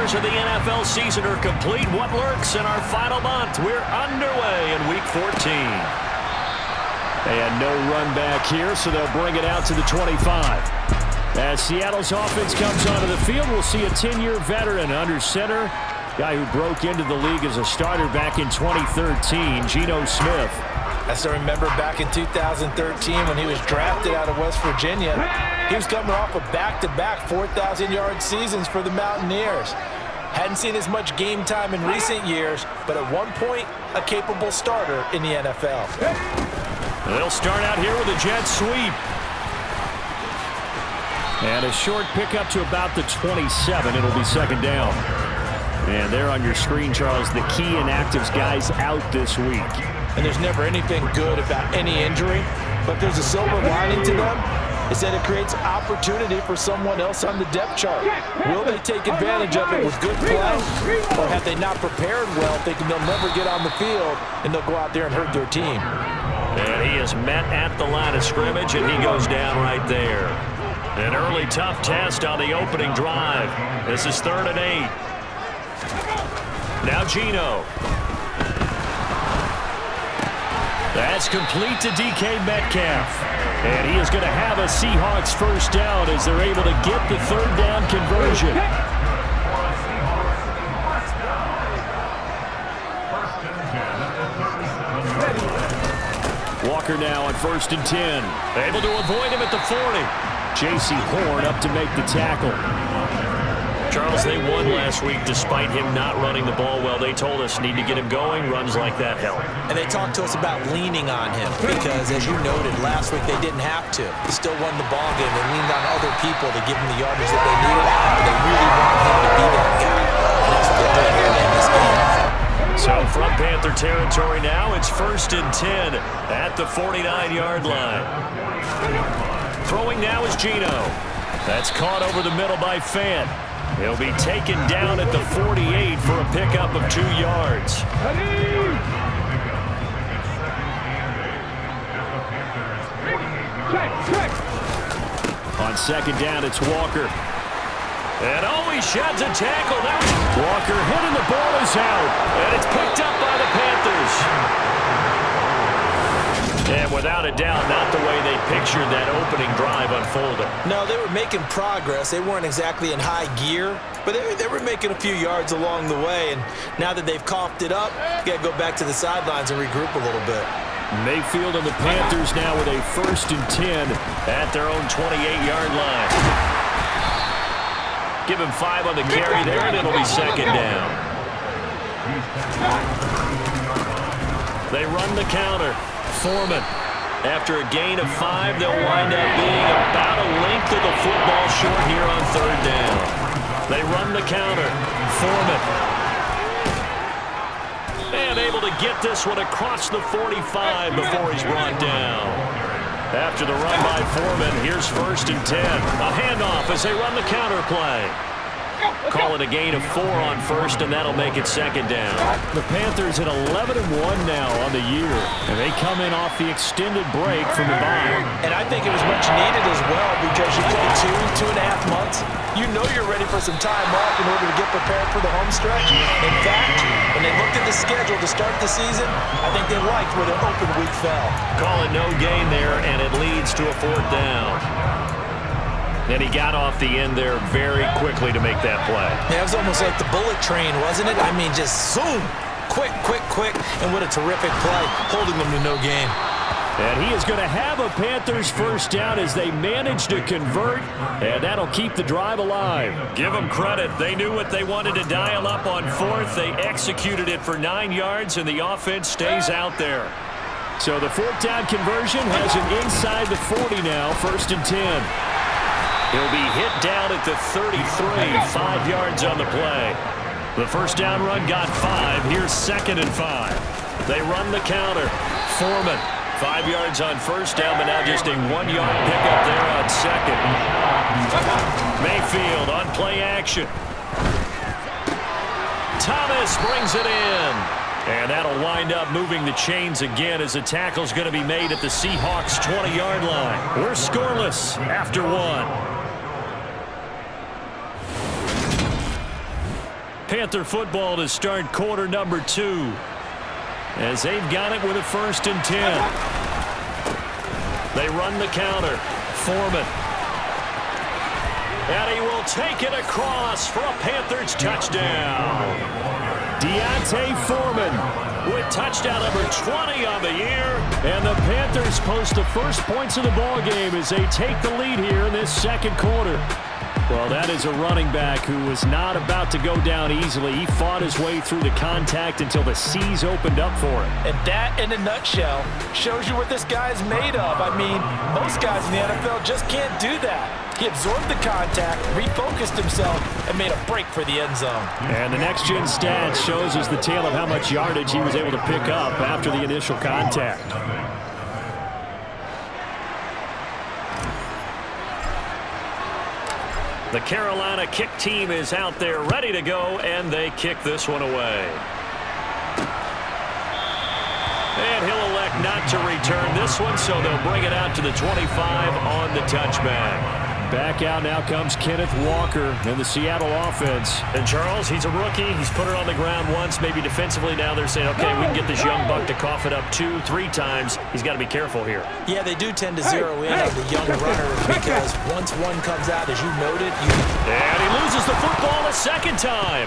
quarters of the NFL season are complete. What lurks in our final month? We're underway in Week 14. And no run back here, so they'll bring it out to the 25. As Seattle's offense comes onto the field, we'll see a 10-year veteran under center. Guy who broke into the league as a starter back in 2013, Geno Smith. I still remember back in 2013 when he was drafted out of West Virginia. He was coming off of back-to-back 4,000-yard seasons for the Mountaineers. Hadn't seen as much game time in recent years, but at one point, a capable starter in the NFL. They'll start out here with a jet sweep. And a short pickup to about the 27. It'll be second down. And there on your screen, Charles, the key inactives guys out this week. And there's never anything good about any injury, but there's a silver lining to them. Is that it creates opportunity for someone else on the depth chart. Will they take advantage of it with good play, or have they not prepared well, thinking they'll never get on the field, and they'll go out there and hurt their team? And he is met at the line of scrimmage, and he goes down right there. An early tough test on the opening drive. This is 3rd and 8. Now Geno. That's complete to DK Metcalf. And he is going to have a Seahawks first down as they're able to get the 3rd down conversion. Walker now on 1st and 10. Able to avoid him at the 40. J.C. Horn up to make the tackle. Charles, they won last week despite him not running the ball well. They told us need to get him going. Runs like that help. And they talked to us about leaning on him because, as you noted, last week they didn't have to. They still won the ball game. They leaned on other people to give them the yardage that they needed. They really want him to be that guy. And that's what they're doing here in this game. So from Panther territory now, it's 1st and 10 at the 49-yard line. Throwing now is Geno. That's caught over the middle by Fant. He'll be taken down at the 48 for a pickup of 2 yards. On 2nd down, it's Walker. And he sheds a tackle. Walker hitting the ball is out. And it's picked up by the Panthers. And without a doubt, not the way they pictured that opening drive unfolding. No, they were making progress. They weren't exactly in high gear, but they were making a few yards along the way. And now that they've coughed it up, you got to go back to the sidelines and regroup a little bit. Mayfield and the Panthers now with a 1st and 10 at their own 28-yard line. Give him 5 on the carry there, and it'll be 2nd down. They run the counter. Foreman. After a gain of 5, they'll wind up being about a length of the football short here on 3rd down. They run the counter. Foreman. And able to get this one across the 45 before he's brought down. After the run by Foreman, here's 1st and 10. A handoff as they run the counter play. Call it a gain of 4 on 1st, and that'll make it 2nd down. The Panthers at 11-1 now on the year, and they come in off the extended break from the bye. And I think it was much needed as well because you play 2.5 months. You know you're ready for some time off in order to get prepared for the home stretch. In fact, when they looked at the schedule to start the season, I think they liked where their open week fell. Call it no gain there, and it leads to a 4th down. And he got off the end there very quickly to make that play. Yeah, it was almost like the bullet train, wasn't it? I mean, just zoom, quick, and what a terrific play, holding them to no gain. And he is going to have a Panthers first down as they manage to convert, and that'll keep the drive alive. Give them credit. They knew what they wanted to dial up on 4th. They executed it for 9 yards, and the offense stays out there. So the 4th down conversion has him inside the 40 now, 1st and 10. He'll be hit down at the 33, 5 yards on the play. The first down run got 5. Here's 2nd and 5. They run the counter. Foreman, 5 yards on 1st down, but now just a 1-yard pickup there on 2nd. Mayfield on play action. Thomas brings it in. And that'll wind up moving the chains again as the tackle's going to be made at the Seahawks' 20-yard line. We're scoreless after 1. Panther football to start quarter number 2. As they've got it with a 1st and 10. They run the counter. Foreman. And he will take it across for a Panthers touchdown. D'Onta Foreman with touchdown number 20 on the year. And the Panthers post the first points of the ball game as they take the lead here in this second quarter. Well, that is a running back who was not about to go down easily. He fought his way through the contact until the seas opened up for him. And that, in a nutshell, shows you what this guy is made of. I mean, most guys in the NFL just can't do that. He absorbed the contact, refocused himself, and made a break for the end zone. And the next-gen stats shows us the tale of how much yardage he was able to pick up after the initial contact. The Carolina kick team is out there ready to go, and they kick this one away. And he'll elect not to return this one, so they'll bring it out to the 25 on the touchback. Back out now comes Kenneth Walker in the Seattle offense. And Charles, he's a rookie. He's put it on the ground once, maybe defensively. Now they're saying, okay, we can get this young buck to cough it up 2-3 times. He's got to be careful here. Yeah, they do tend to zero in on the young runner because once one comes out, as you noted, And he loses the football a second time.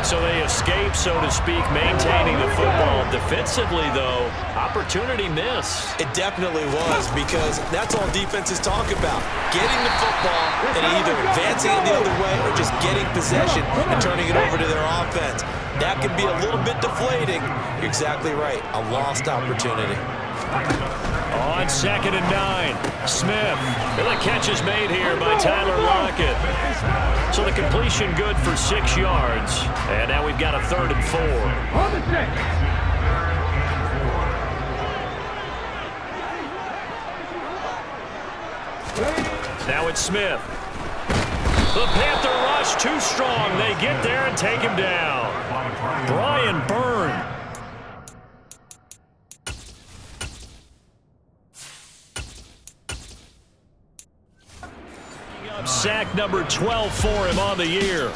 So they escape, so to speak, maintaining the football. Defensively, though, opportunity miss. It definitely was, because that's all defenses talk about. Getting the football and either advancing it the other way or just getting possession and turning it over to their offense. That can be a little bit deflating. You're exactly right. A lost opportunity. On 2nd and 9, Smith. And the catch is made here by Tyler Lockett. So the completion good for 6 yards. And now we've got a 3rd and 4. On the 6. Now it's Smith. The Panther rush too strong. They get there and take him down. Brian Byrne. Sack number 12 for him on the year.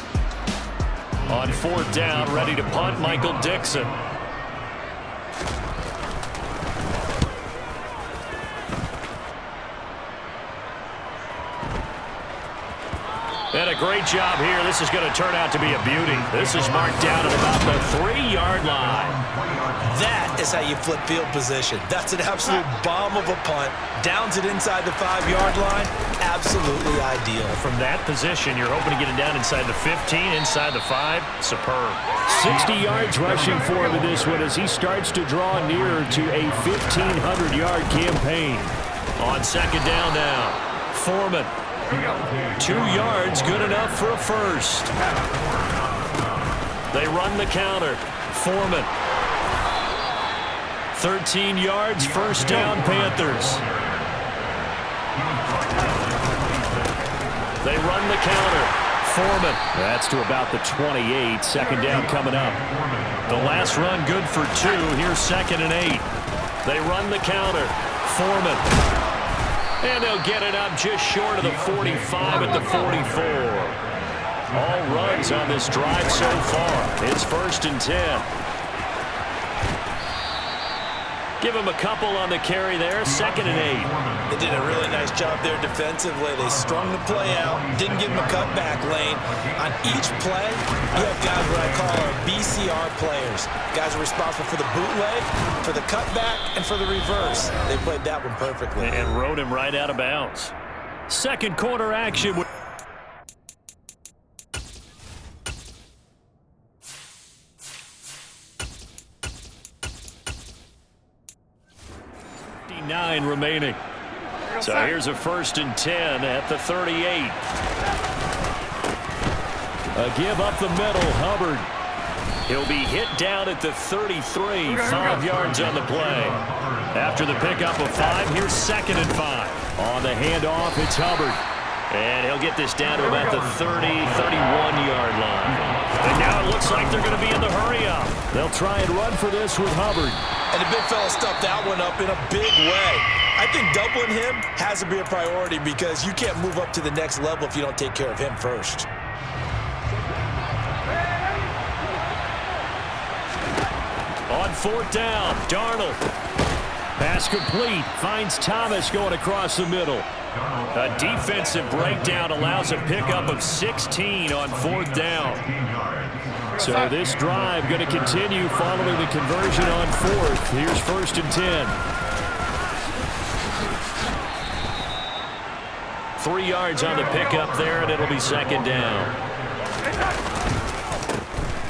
On 4th down, ready to punt, Michael Dixon. And a great job here. This is going to turn out to be a beauty. This is marked down at about the 3-yard line. That is how you flip field position. That's an absolute bomb of a punt. Downs it inside the 5-yard line. Absolutely ideal. From that position, you're hoping to get it down inside the 15, inside the 5. Superb. 60 yards rushing for him in this one as he starts to draw nearer to a 1,500-yard campaign. On 2nd down now, Foreman. 2 yards, good enough for a 1st. They run the counter. Foreman. 13 yards, 1st down, Panthers. They run the counter. Foreman. That's to about the 28. 2nd down coming up. The last run good for 2. Here's 2nd and 8. They run the counter. Foreman. And they'll get it up just short of the 45 at the 44. All runs on this drive so far. It's 1st and 10. Give him a couple on the carry there. 2nd and 8. They did a really nice job there defensively. They strung the play out, didn't give him a cutback lane. On each play, you have guys what I call our BCR players. Guys are responsible for the bootleg, for the cutback, and for the reverse. They played that one perfectly. And rode him right out of bounds. Second quarter action. 9 remaining. So here's a 1st and 10 at the 38. A give up the middle, Hubbard. He'll be hit down at the 33, 5 yards on the play. After the pickup of 5, here's 2nd and 5. On the handoff, it's Hubbard. And he'll get this down to about the 30, 31-yard line. And now it looks like they're going to be in the hurry-up. They'll try and run for this with Hubbard. And the big fella stuffed that one up in a big way. I think doubling him has to be a priority because you can't move up to the next level if you don't take care of him first. On fourth down, Darnold. Pass complete. Finds Thomas going across the middle. A defensive breakdown allows a pickup of 16 on fourth down. So this drive going to continue following the conversion on fourth. Here's 1st and 10. 3 yards on the pickup there, and it'll be 2nd down.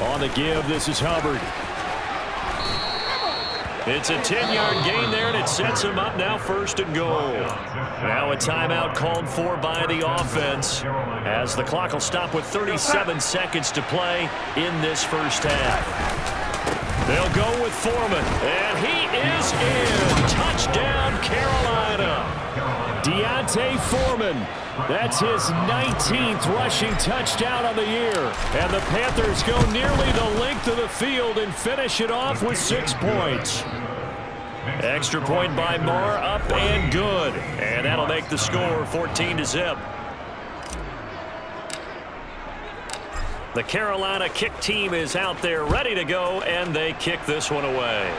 On the give, this is Hubbard. It's a 10-yard gain there, and it sets him up now 1st and goal. Now a timeout called for by the offense as the clock will stop with 37 seconds to play in this first half. They'll go with Foreman, and he is in. Touchdown, Carolina. D'Onta Foreman. That's his 19th rushing touchdown on the year. And the Panthers go nearly the length of the field and finish it off with 6 points. Extra point by Moore, up and good. And that'll make the score 14-0. The Carolina kick team is out there ready to go, and they kick this one away.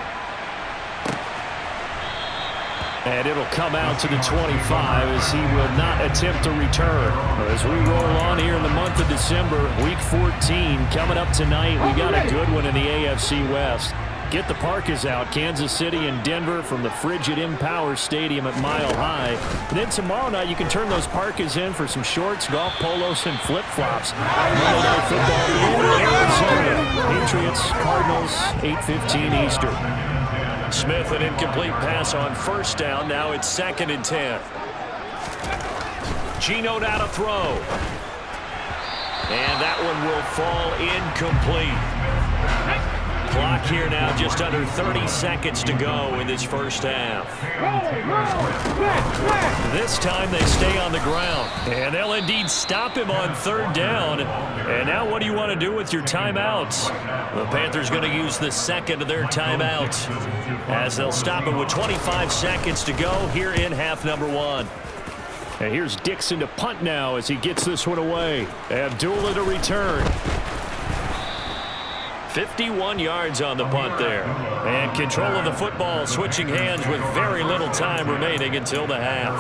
And it'll come out to the 25 as he will not attempt to return. As we roll on here in the month of December, Week 14 coming up tonight. We got a good one in the AFC West. Get the parkas out, Kansas City and Denver from the frigid Empower Stadium at Mile High. And then tomorrow night you can turn those parkas in for some shorts, golf polos, and flip-flops. Monday Night Football in Arizona. Patriots, Cardinals, 8:15 Eastern. Smith, an incomplete pass on 1st down. Now it's 2nd and 10. Geno now to throw. And that one will fall incomplete. Clock here now just under 30 seconds to go in this first half. This time they stay on the ground. And they'll indeed stop him on 3rd down. And now what do you want to do with your timeouts? The Panthers going to use the 2nd of their timeouts as they'll stop it with 25 seconds to go here in half number 1. And here's Dixon to punt now as he gets this one away. Abdullah to return. 51 yards on the punt there. And control of the football switching hands with very little time remaining until the half.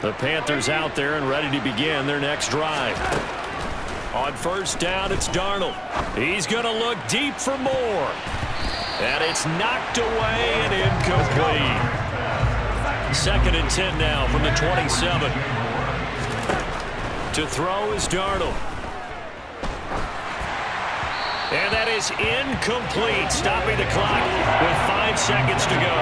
The Panthers out there and ready to begin their next drive. On 1st down, it's Darnold. He's going to look deep for more. And it's knocked away and incomplete. 2nd and 10 now from the 27. To throw is Darnold. And that is incomplete, stopping the clock with 5 seconds to go.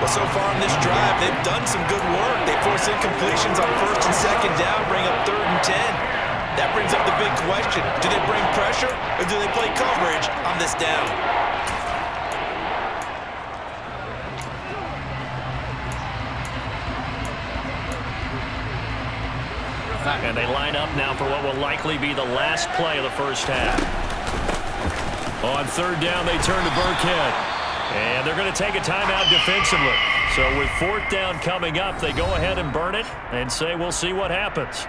Well, so far in this drive, they've done some good work. They force incompletions on 1st and 2nd down, bring up 3rd and 10. That brings up the big question. Do they bring pressure or do they play coverage on this down? And they line up now for what will likely be the last play of the first half. On 3rd down, they turn to Burkhead. And they're going to take a timeout defensively. So with 4th down coming up, they go ahead and burn it and say we'll see what happens.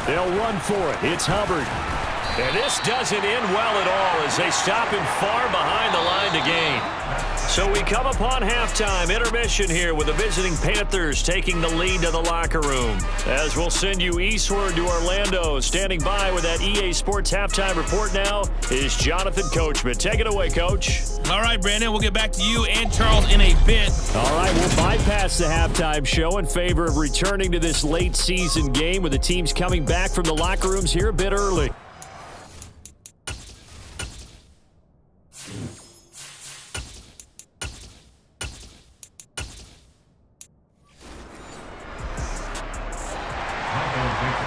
They'll run for it. It's Hubbard. And this doesn't end well at all as they stop him far behind the line to gain. So we come upon halftime intermission here with the visiting Panthers taking the lead to the locker room. As we'll send you eastward to Orlando. Standing by with that EA Sports halftime report now is Jonathan Coachman. Take it away, Coach. All right, Brandon, we'll get back to you and Charles in a bit. All right, we'll bypass the halftime show in favor of returning to this late season game with the teams coming back from the locker rooms here a bit early.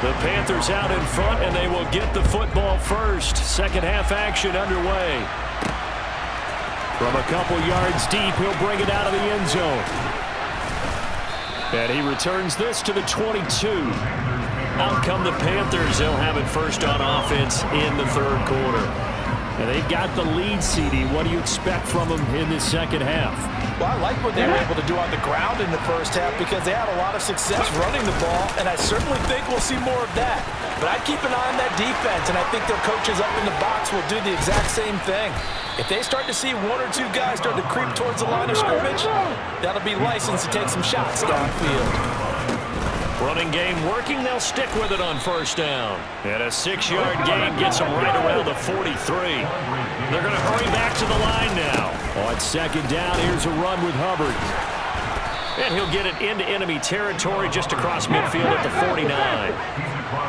The Panthers out in front, and they will get the football first. Second half action underway. From a couple yards deep, he'll bring it out of the end zone. And he returns this to the 22. Out come the Panthers. They'll have it first on offense in the third quarter. And they've got the lead, CD. What do you expect from them in this second half? Well, I like what they were able to do on the ground in the first half because they had a lot of success running the ball, and I certainly think we'll see more of that. But I'd keep an eye on that defense, and I think their coaches up in the box will do the exact same thing. If they start to see one or two guys start to creep towards the line of scrimmage, that'll be license to take some shots downfield. Running game working, they'll stick with it on first down. And a 6-yard gain gets them right around the 43. They're going to hurry back to the line now. On second down, here's a run with Hubbard. And he'll get it into enemy territory just across midfield at the 49.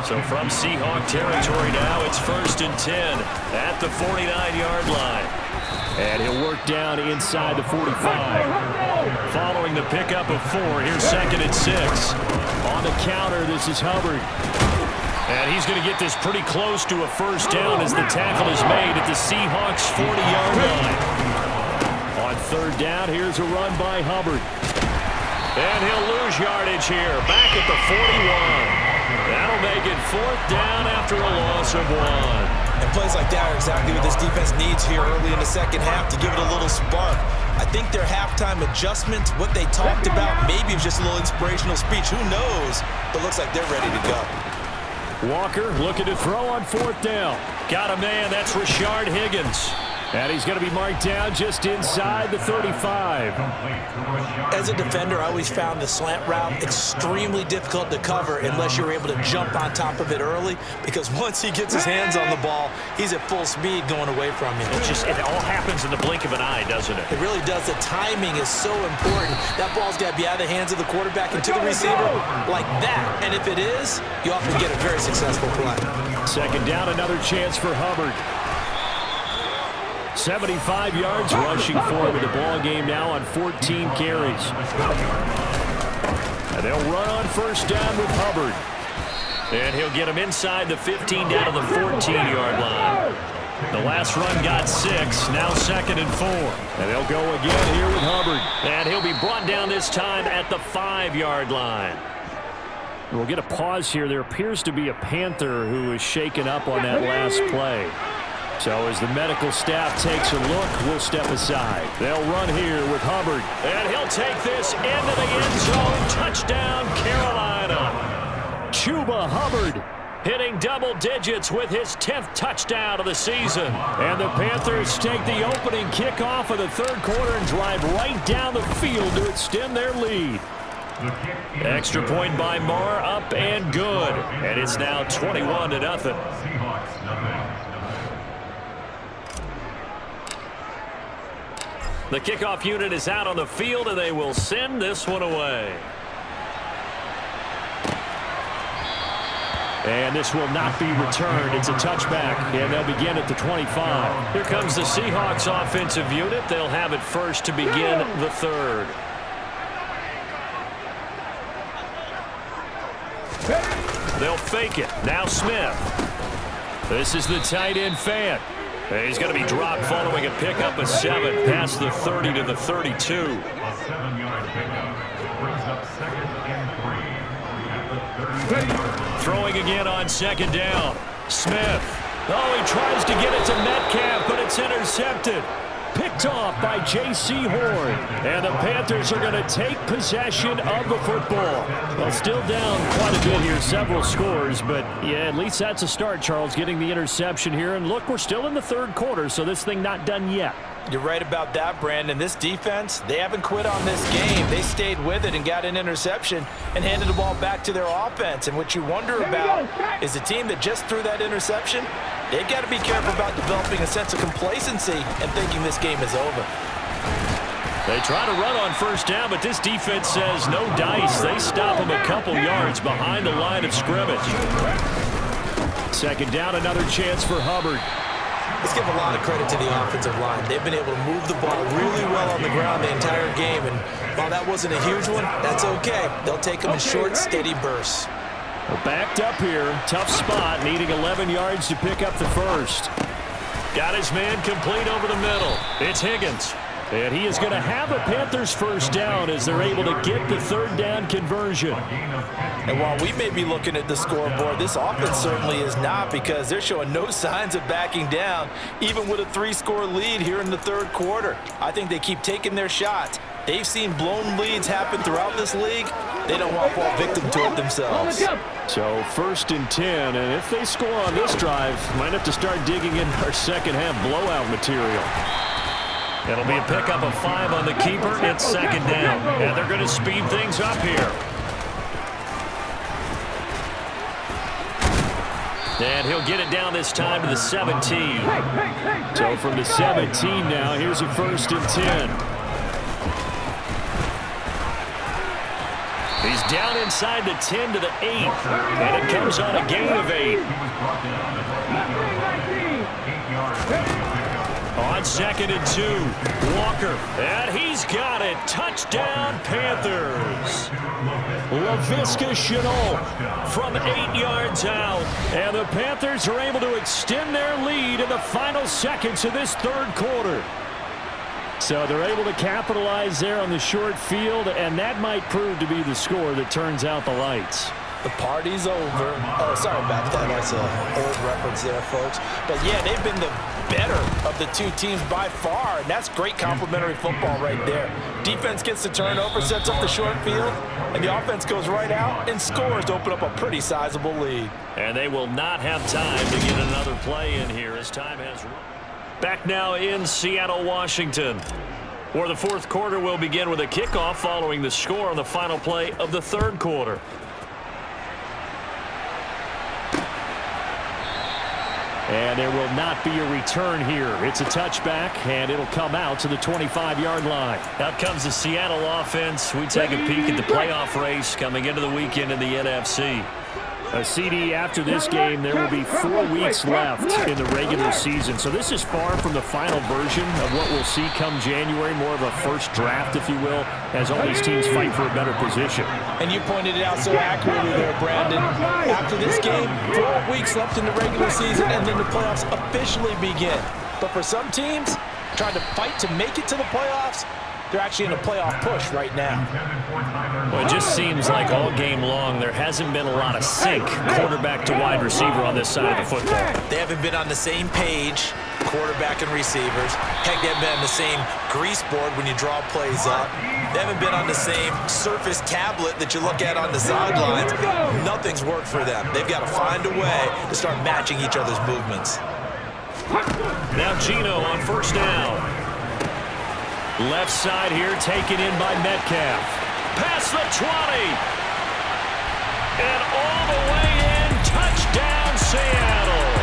So from Seahawk territory now, it's 1st and 10 at the 49-yard line. And he'll work down inside the 45. Following the pickup of 4, here's 2nd and 6. On the counter, this is Hubbard. And he's going to get this pretty close to a first down as the tackle is made at the Seahawks' 40-yard line. On third down, here's a run by Hubbard. And he'll lose yardage here, back at the 41. That'll make it 4th down after a loss of 1. And plays like that are exactly what this defense needs here early in the second half to give it a little spark. I think their halftime adjustments, what they talked about, maybe it's just a little inspirational speech. Who knows? But looks like they're ready to go. Walker looking to throw on 4th down. Got a man. That's Rashard Higgins. And he's going to be marked down just inside the 35. As a defender, I always found the slant route extremely difficult to cover unless you're able to jump on top of it early, because once he gets his hands on the ball, he's at full speed going away from you. It all happens in the blink of an eye, doesn't it? It really does. The timing is so important. That ball's got to be out of the hands of the quarterback and to the receiver like that. And if it is, you often get a very successful play. Second down, another chance for Hubbard. 75 yards rushing forward with the ball game now on 14 carries. And they'll run on first down with Hubbard. And he'll get him inside the 15 down to the 14-yard line. The last run got 6, now 2nd and 4. And they'll go again here with Hubbard. And he'll be brought down this time at the 5-yard line. We'll get a pause here. There appears to be a Panther who is shaken up on that last play. So as the medical staff takes a look, we'll step aside. They'll run here with Hubbard. And he'll take this into the end zone. Touchdown, Carolina. Chuba Hubbard hitting double digits with his 10th touchdown of the season. And the Panthers take the opening kickoff of the third quarter and drive right down the field to extend their lead. Extra point by Marr, up and good. And it's now 21-0. The kickoff unit is out on the field, and they will send this one away. And this will not be returned. It's a touchback, and they'll begin at the 25. Here comes the Seahawks offensive unit. They'll have it first to begin the third. They'll fake it. Now Smith. This is the tight end Fant. He's going to be dropped following a pickup of 7 past the 30 to the 32. Throwing again on second down. Smith. Oh, he tries to get it to Metcalf, but it's intercepted. Picked off by J.C. Horn. And the Panthers are going to take possession of the football. Well, still down quite a bit here, several scores, but yeah, at least that's a start, Charles, getting the interception here. And look, we're still in the third quarter, so this thing not done yet. You're right about that, Brandon. This defense, they haven't quit on this game. They stayed with it and got an interception and handed the ball back to their offense. And what you wonder about is the team that just threw that interception, they've got to be careful about developing a sense of complacency and thinking this game is over. They try to run on first down, but this defense says no dice. They stop them a couple yards behind the line of scrimmage. Second down, another chance for Hubbard. Let's give a lot of credit to the offensive line. They've been able to move the ball really well on the ground the entire game. And while that wasn't a huge one, that's okay. They'll take them in short, steady bursts. Backed up here. Tough spot. Needing 11 yards to pick up the first. Got his man complete over the middle. It's Higgins. And he is going to have a Panthers first down as they're able to get the third down conversion. And while we may be looking at the scoreboard, this offense certainly is not, because they're showing no signs of backing down, even with a 3-score lead here in the third quarter. I think they keep taking their shots. They've seen blown leads happen throughout this league. They don't want to fall victim to it themselves. So 1st and 10, and if they score on this drive, might have to start digging in our second half blowout material. It'll be a pickup of 5 on the keeper. It's 2nd down. And they're going to speed things up here. And he'll get it down this time to the 17. So from the 17 now, here's a 1st and 10. He's down inside the 10 to the 8. And it comes on a gain of 8. On 2nd and 2, Walker, and he's got it. Touchdown, Panthers. Laviska Shenault from 8 yards out. And the Panthers are able to extend their lead in the final seconds of this third quarter. So they're able to capitalize there on the short field, and that might prove to be the score that turns out the lights. The party's over. Oh, sorry about that. That's an old reference there, folks. But, yeah, they've been the better of the two teams by far, and that's great complimentary football right there. Defense gets the turnover, sets up the short field, and the offense goes right out and scores to open up a pretty sizable lead. And they will not have time to get another play in here as time has run. Back now in Seattle, Washington, where the fourth quarter will begin with a kickoff following the score on the final play of the third quarter. And there will not be a return here. It's a touchback, and it'll come out to the 25-yard line. Out comes the Seattle offense. We take a peek at the playoff race coming into the weekend in the NFC. A CD after this game, there will be 4 weeks left in the regular season. So this is far from the final version of what we'll see come January, more of a first draft, if you will, as all these teams fight for a better position. And you pointed it out so accurately there, Brandon. After this game, 4 weeks left in the regular season, and then the playoffs officially begin. But for some teams, trying to fight to make it to the playoffs, they're actually in a playoff push right now. Well, it just seems like all game long there hasn't been a lot of sync quarterback to wide receiver on this side of the football. They haven't been on the same page, quarterback and receivers. Heck, they haven't been on the same grease board when you draw plays up. They haven't been on the same surface tablet that you look at on the sidelines. Nothing's worked for them. They've got to find a way to start matching each other's movements. Now Gino on first down. Left side here, taken in by Metcalf. Past the 20. And all the way in, touchdown Seattle.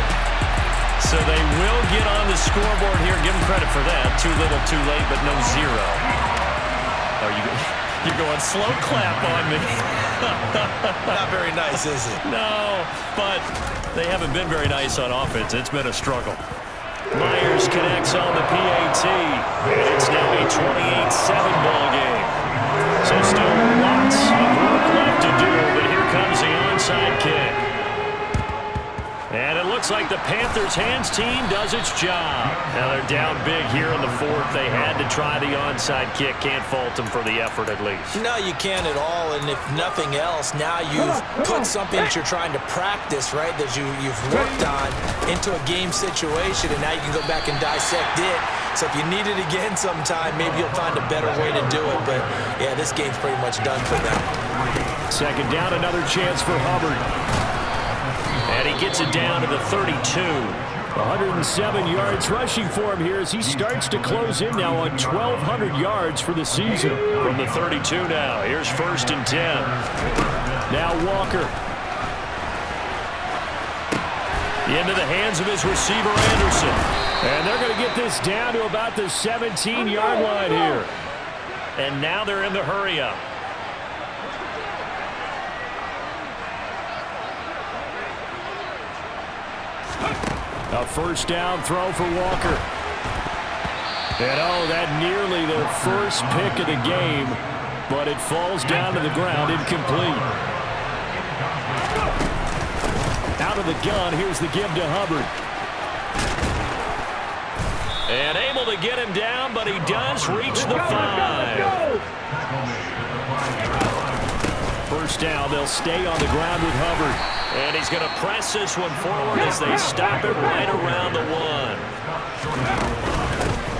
So they will get on the scoreboard here. Give them credit for that. Too little, too late, but no zero. Oh, you're going slow clap on me. Not very nice, is it? No, but they haven't been very nice on offense. It's been a struggle. Myers connects on the PAT, and it's now a 28-7 ball game. So still lots of work left to do, but here comes the onside kick. And it looks like the Panthers hands team does its job. Now they're down big here in the fourth. They had to try the onside kick. Can't fault them for the effort at least. No, you can't at all, and if nothing else, now you've put something that you're trying to practice, right, that you've worked on into a game situation, and now you can go back and dissect it. So if you need it again sometime, maybe you'll find a better way to do it. But, yeah, this game's pretty much done for them. Second down, another chance for Hubbard. And he gets it down to the 32. 107 yards rushing for him here as he starts to close in now on 1,200 yards for the season. From the 32 now, here's 1st and 10. Now Walker. Into the hands of his receiver, Anderson. And they're going to get this down to about the 17-yard line here. And now they're in the hurry-up. A first down throw for Walker. And oh, that nearly their first pick of the game, but it falls down to the ground incomplete. Out of the gun, here's the give to Hubbard. And able to get him down, but he does reach the 5. First down, they'll stay on the ground with Hubbard. And he's going to press this one forward as they stop it right around the 1.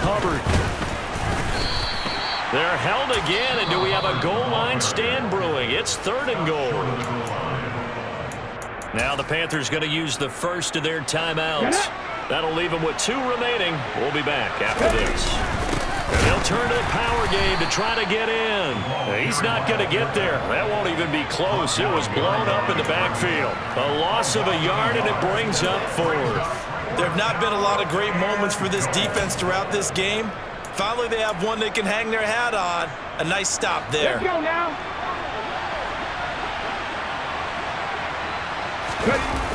Hubbard. They're held again, and do we have a goal line stand brewing? It's 3rd and goal. Now the Panthers going to use the first of their timeouts. That'll leave them with 2 remaining. We'll be back after this. And they'll turn to the power game to try to get in. He's not going to get there. That won't even be close. It was blown up in the backfield. A loss of a yard, and it brings up 4th. There have not been a lot of great moments for this defense throughout this game. Finally, they have one they can hang their hat on. A nice stop there. Let's go now.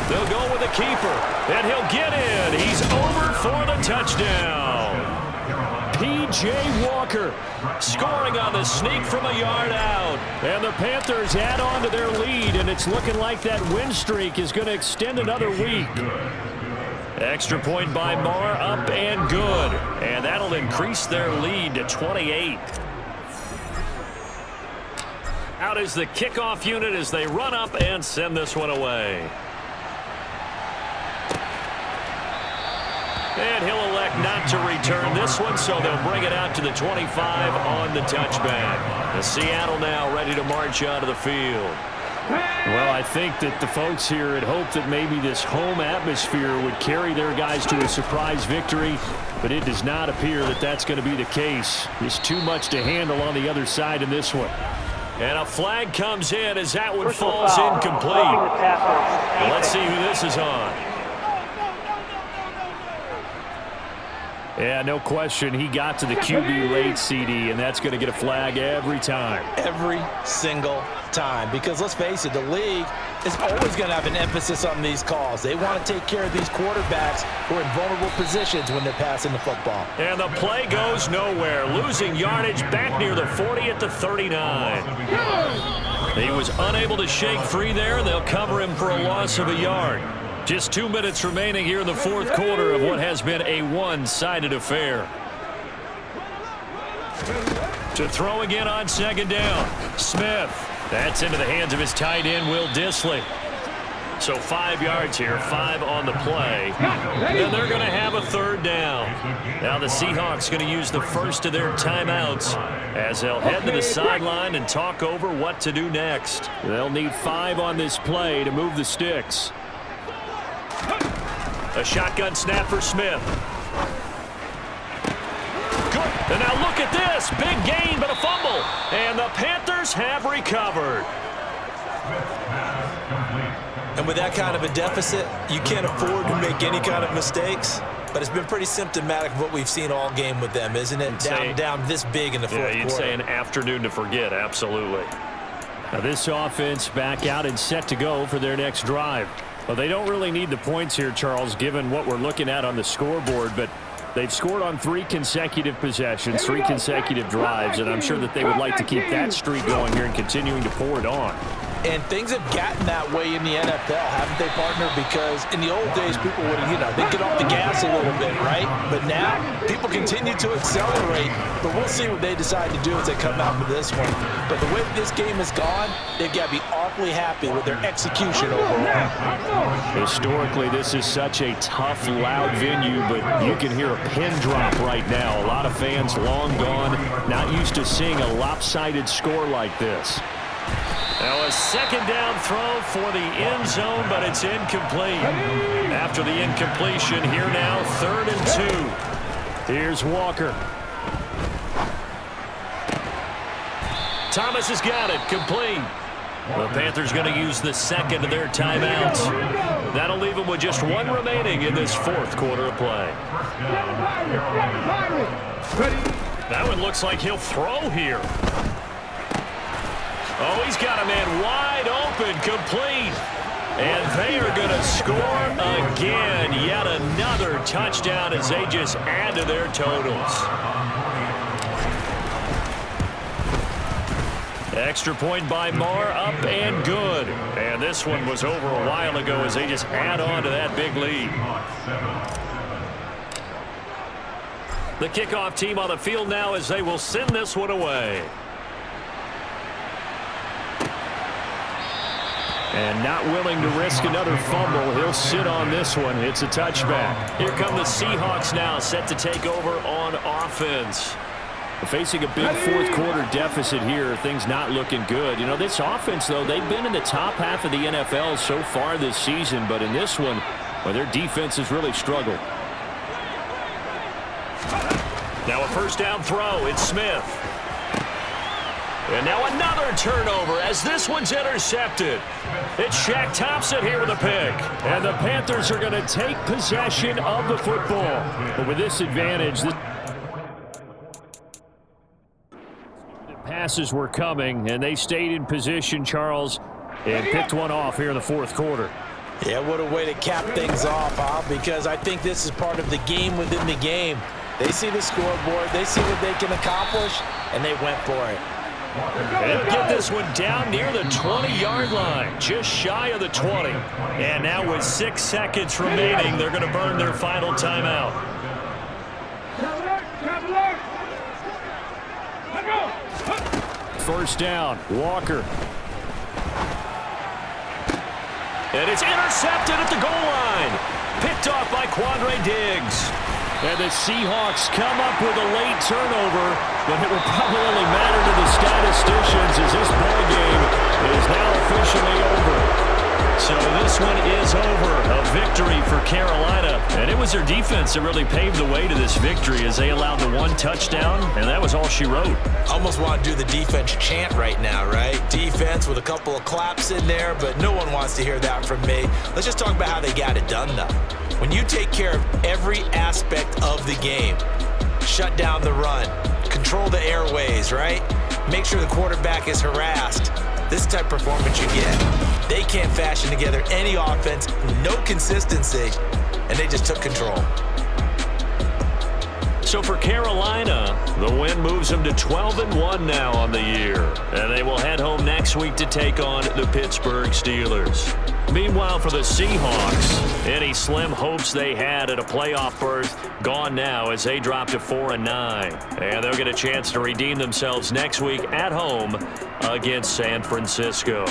They'll go with the keeper, and he'll get in. He's over for the touchdown. P.J. Walker Scoring on the sneak from a yard out. And the Panthers add on to their lead, and it's looking like that win streak is going to extend another week. Extra point by Marr, up and good. And that'll increase their lead to 28. Out is the kickoff unit as they run up and send this one away. And he'll elect not to return this one, so they'll bring it out to the 25 on the touchback. The Seattle now ready to march out of the field. Well, I think that the folks here had hoped that maybe this home atmosphere would carry their guys to a surprise victory, but it does not appear that that's going to be the case. There's too much to handle on the other side in this one. And a flag comes in as that one falls incomplete. Let's see who this is on. Yeah, no question. He got to the QB late, CD, and that's going to get a flag every time. Every single time. Because let's face it, the league is always going to have an emphasis on these calls. They want to take care of these quarterbacks who are in vulnerable positions when they're passing the football. And the play goes nowhere. Losing yardage back near the 40 at the 39. He was unable to shake free there, and they'll cover him for a loss of a yard. Just 2 minutes remaining here in the 4th quarter of what has been a one-sided affair. To throw again on 2nd down. Smith. That's into the hands of his tight end, Will Dissly. So 5 yards here, 5 on the play. Then they're going to have a 3rd down. Now the Seahawks going to use the first of their timeouts as they'll head to the sideline and talk over what to do next. They'll need 5 on this play to move the sticks. A shotgun snap for Smith. Good. And now look at this. Big gain, but a fumble. And the Panthers have recovered. And with that kind of a deficit, you can't afford to make any kind of mistakes. But it's been pretty symptomatic of what we've seen all game with them, isn't it? Down this big in the 4th quarter. Yeah, you'd say an afternoon to forget, absolutely. Now this offense back out and set to go for their next drive. Well, they don't really need the points here, Charles, given what we're looking at on the scoreboard, but they've scored on 3 consecutive possessions, 3 consecutive drives, and I'm sure that they would like to keep that streak going here and continuing to pour it on. And things have gotten that way in the NFL, haven't they, partner? Because in the old days, people would, they'd get off the gas a little bit, right? But now, people continue to accelerate. But we'll see what they decide to do as they come out with this one. But the way this game has gone, they've got to be awfully happy with their execution overall. Historically, this is such a tough, loud venue, but you can hear a pin drop right now. A lot of fans long gone, not used to seeing a lopsided score like this. Now a 2nd down throw for the end zone, but it's incomplete. After the incompletion, here now 3rd and 2. Here's Walker. Thomas has got it, complete. The Panthers going to use the 2nd of their timeouts. That'll leave them with just 1 remaining in this 4th quarter of play. That one looks like he'll throw here. Oh, he's got a man wide open, complete. And they are going to score again. Yet another touchdown as they just add to their totals. Extra point by Marr, up and good. And this this one was over a while ago as they just add on to that big lead. The kickoff team on the field now as they will send this one away. And not willing to risk another fumble. He'll sit on this one. It's a touchback. Here come the Seahawks now, set to take over on offense. Facing a big fourth quarter deficit here, things not looking good. You know, this offense, though, they've been in the top half of the NFL so far this season, but in this one, well, their defense has really struggled. Now a first down throw. It's Smith. And now another turnover as this one's intercepted. It's Shaq Thompson here with a pick. And the Panthers are going to take possession of the football. But with this advantage, the passes were coming, and they stayed in position, Charles, and picked one off here in the fourth quarter. Yeah, what a way to cap things off, Al, because I think this is part of the game within the game. They see the scoreboard, they see what they can accomplish, and they went for it. They'll get this one down near the 20-yard line, just shy of the 20. And now with 6 seconds remaining, they're going to burn their final timeout. First down, Walker. And it's intercepted at the goal line. Picked off by Quandre Diggs. And the Seahawks come up with a late turnover, but it will probably only matter to the statisticians as this ball game is now officially over. So this one is over. A victory for Carolina. And it was their defense that really paved the way to this victory as they allowed the one touchdown, and that was all she wrote. Almost want to do the defense chant right now, right? Defense with a couple of claps in there, but no one wants to hear that from me. Let's just talk about how they got it done, though. When you take care of every aspect of the game, shut down the run, control the airways, right? Make sure the quarterback is harassed. This type of performance you get. They can't fashion together any offense, no consistency, and they just took control. So for Carolina, the win moves them to 12-1 now on the year. And they will head home next week to take on the Pittsburgh Steelers. Meanwhile, for the Seahawks, any slim hopes they had at a playoff berth gone now as they drop to 4-9. And they'll get a chance to redeem themselves next week at home against San Francisco.